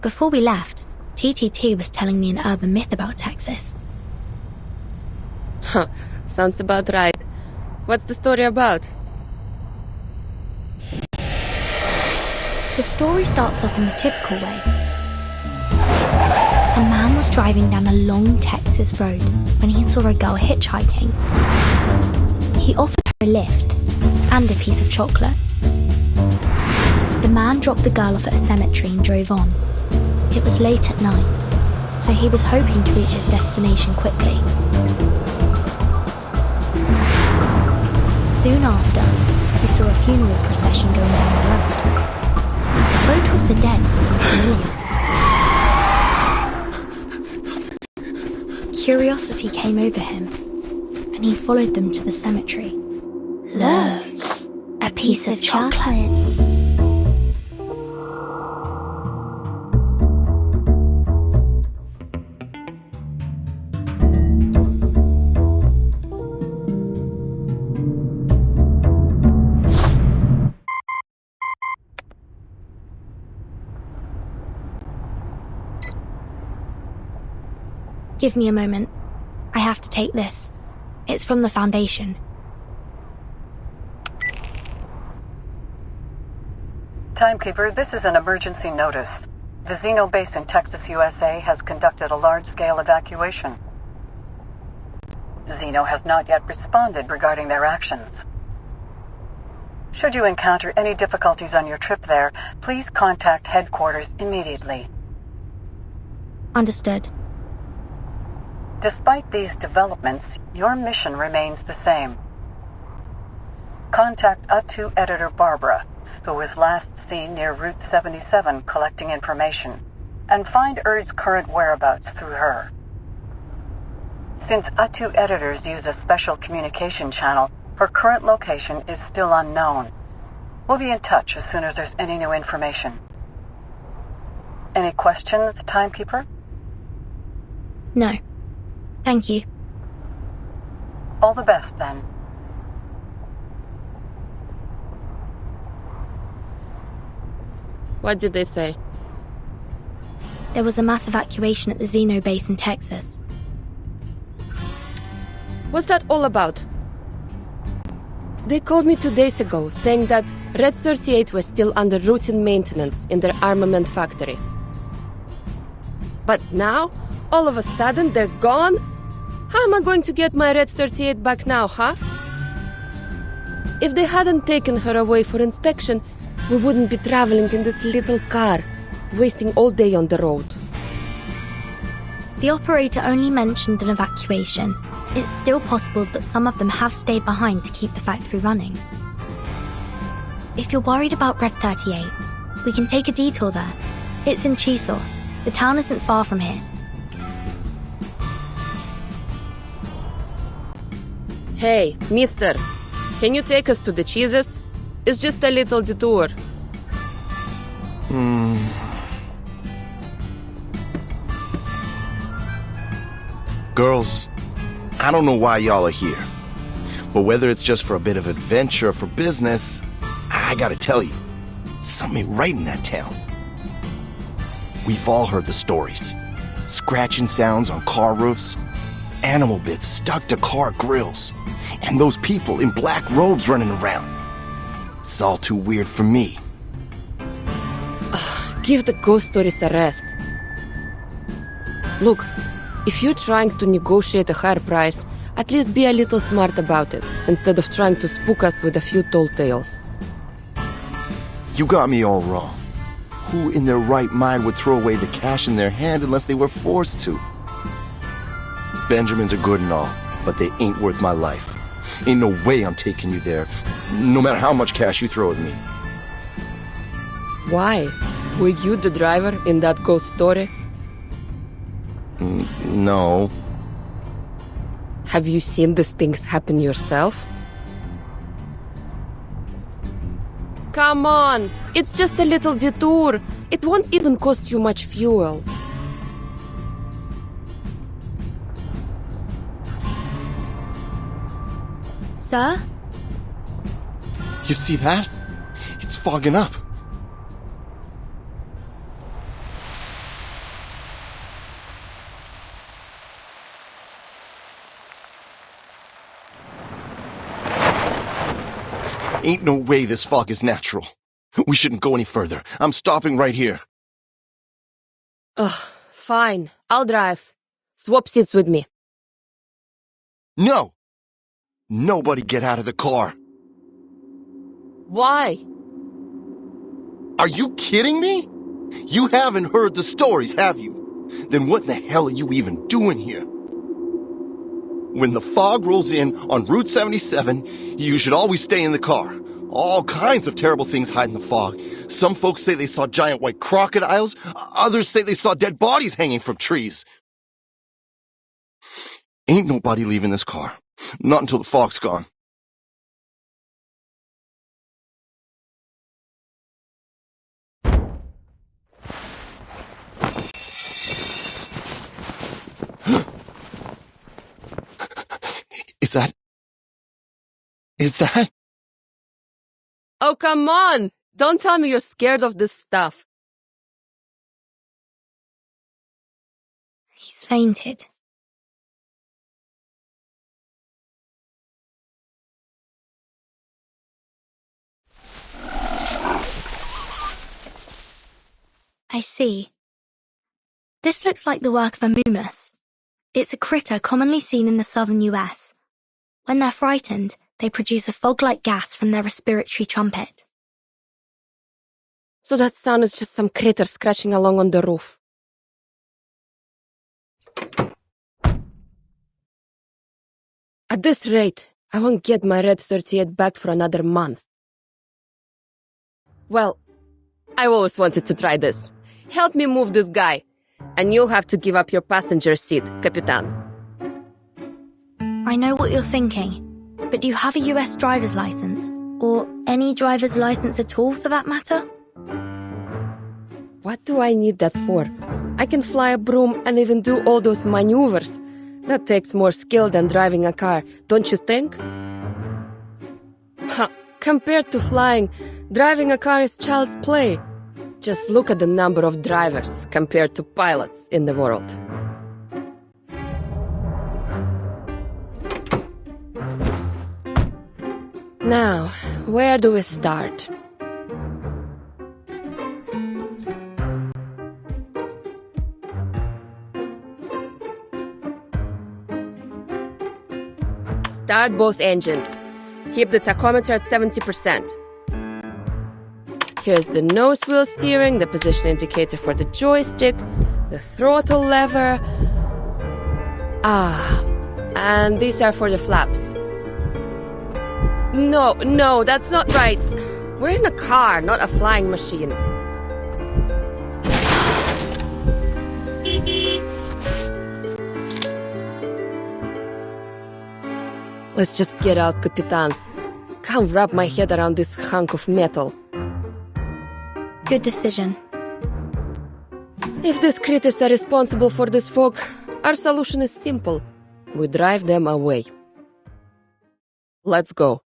Before we left, TTT was telling me an urban myth about Texas. Huh, sounds about right. What's the story about? The story starts off in the typical way. A man was driving down a long Texas road when he saw a girl hitchhiking. He offered her a lift and a piece of chocolate. The man dropped the girl off at a cemetery and drove on. It was late at night, so he was hoping to reach his destination quickly. Soon after, he saw a funeral procession going down the road. The photo of the dead seemed familiar. Curiosity came over him, and he followed them to the cemetery. Look, a piece of chocolate. Give me a moment. I have to take this. It's from the Foundation. Timekeeper, this is an emergency notice. The Xeno base in Texas, USA has conducted a large-scale evacuation. Xeno has not yet responded regarding their actions. Should you encounter any difficulties on your trip there, please contact headquarters immediately. Understood. Despite these developments, your mission remains the same. Contact U2 editor Barbara, who was last seen near Route 77 collecting information, and find Erd's current whereabouts through her. Since U2 editors use a special communication channel, her current location is still unknown. We'll be in touch as soon as there's any new information. Any questions, Timekeeper? No. Thank you. All the best, then. What did they say? There was a mass evacuation at the Xeno base in Texas. What's that all about? They called me 2 days ago, saying that Red 38 was still under routine maintenance in their armament factory. But now, all of a sudden, they're gone? How am I going to get my Red 38 back now, huh? If they hadn't taken her away for inspection, we wouldn't be traveling in this little car, wasting all day on the road. The operator only mentioned an evacuation. It's still possible that some of them have stayed behind to keep the factory running. If you're worried about Red 38, we can take a detour there. It's in Chisos. The town isn't far from here. Hey, mister, can you take us to the cheeses? It's just a little detour. Girls, I don't know why y'all are here. But whether it's just for a bit of adventure or for business, I gotta tell you, something ain't right in that town. We've all heard the stories. Scratching sounds on car roofs, animal bits stuck to car grills, and those people in black robes running around. It's all too weird for me. Give the ghost stories a rest. Look, if you're trying to negotiate a higher price, at least be a little smart about it, instead of trying to spook us with a few tall tales. You got me all wrong. Who in their right mind would throw away the cash in their hand unless they were forced to? Benjamins are good and all, but they ain't worth my life. Ain't no way I'm taking you there, no matter how much cash you throw at me. Why? Were you the driver in that ghost story? No. Have you seen these things happen yourself? Come on! It's just a little detour. It won't even cost you much fuel. Sir? You see that? It's fogging up. Ain't no way this fog is natural. We shouldn't go any further. I'm stopping right here. Ugh, fine. I'll drive. Swap seats with me. No! Nobody get out of the car. Why? Are you kidding me? You haven't heard the stories, have you? Then what in the hell are you even doing here? When the fog rolls in on Route 77, you should always stay in the car. All kinds of terrible things hide in the fog. Some folks say they saw giant white crocodiles. Others say they saw dead bodies hanging from trees. Ain't nobody leaving this car. Not until the fog's gone. Is that? Oh, come on! Don't tell me you're scared of this stuff. He's fainted. I see. This looks like the work of a mumus. It's a critter commonly seen in the southern US. When they're frightened, they produce a fog-like gas from their respiratory trumpet. So that sound is just some critter scratching along on the roof. At this rate, I won't get my Red 38 back for another month. Well, I always wanted to try this. Help me move this guy. And you'll have to give up your passenger seat, Capitan. I know what you're thinking, but do you have a US driver's license? Or any driver's license at all, for that matter? What do I need that for? I can fly a broom and even do all those maneuvers. That takes more skill than driving a car, don't you think? Compared to flying, driving a car is child's play. Just look at the number of drivers compared to pilots in the world. Now, where do we start? Start both engines. Keep the tachometer at 70%. Here's the nose wheel steering, the position indicator for the joystick, the throttle lever. And these are for the flaps. No, that's not right. We're in a car, not a flying machine. Let's just get out, Capitan. Can't wrap my head around this hunk of metal. Good decision. If these critters are responsible for this fog, our solution is simple. We drive them away. Let's go.